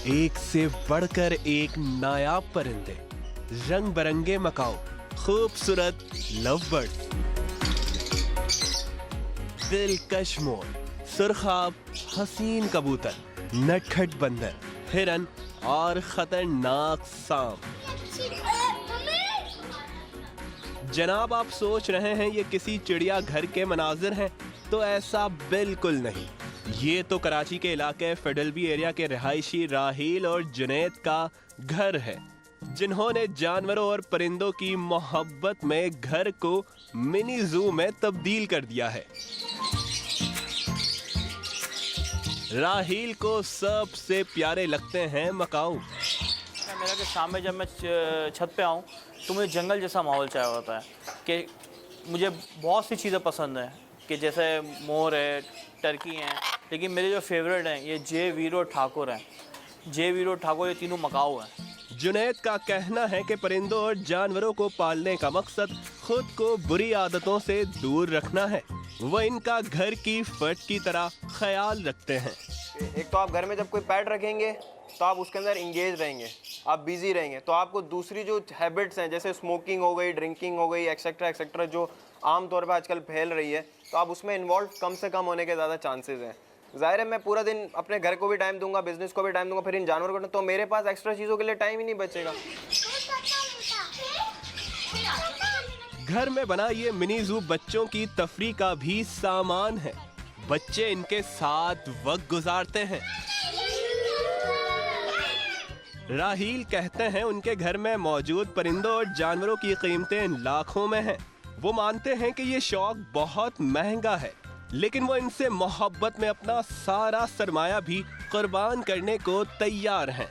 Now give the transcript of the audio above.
एक से बढ़कर एक नायाब परिंदे, रंग बिरंगे मकाऊ, खूबसूरत लवबर्ड, दिलकश मोर, सुरखाब हसीन कबूतर, नटखट बंदर, हिरन और खतरनाक सांप। जनाब, आप सोच रहे हैं ये किसी चिड़िया घर के मनाजिर हैं, तो ऐसा बिल्कुल नहीं। ये तो कराची के इलाके फेडलबी एरिया के रिहायशी राहील और जुनैद का घर है, जिन्होंने जानवरों और परिंदों की मोहब्बत में घर को मिनी जू में तब्दील कर दिया है। राहील को सबसे प्यारे लगते हैं मकाऊ। मेरा कि शाम में जब मैं छत पे आऊँ तो मुझे जंगल जैसा माहौल चाहिए होता है कि मुझे बहुत सी चीज़ें पसंद हैं कि जैसे मोर है, टर्की हैं, लेकिन मेरे जो फेवरेट हैं ये जे वीरो ठाकुर हैं। जे वीरो ठाकुर ये तीनों मकाऊ हैं। जुनैद का कहना है कि परिंदों और जानवरों को पालने का मकसद खुद को बुरी आदतों से दूर रखना है। वो इनका घर की फट की तरह ख्याल रखते हैं। एक तो आप घर में जब कोई पेट रखेंगे तो आप उसके अंदर इंगेज रहेंगे, आप बिजी रहेंगे, तो आपको दूसरी जो हैबिट्स हैं जैसे स्मोकिंग हो गई, ड्रिंकिंग हो गई, एक्सेट्रा एक्सेट्रा, जो आम तौर पे आजकल फैल रही है, तो आप उसमें इन्वॉल्व कम से कम होने के ज़्यादा चांसेस हैं। ज़ाहिर है मैं पूरा दिन अपने घर को भी टाइम दूंगा, बिजनेस को भी टाइम दूंगा, फिर इन जानवरों को, तो मेरे पास एक्स्ट्रा चीज़ों के लिए टाइम ही नहीं बचेगा। घर में बना ये मिनी जू बच्चों की तफरी का भी सामान है। बच्चे इनके साथ वक्त गुजारते हैं। राहील कहते हैं उनके घर में मौजूद परिंदों और जानवरों की कीमतें लाखों में हैं। वो मानते हैं कि ये शौक बहुत महंगा है, लेकिन वो इनसे मोहब्बत में अपना सारा सरमाया भी कुर्बान करने को तैयार हैं।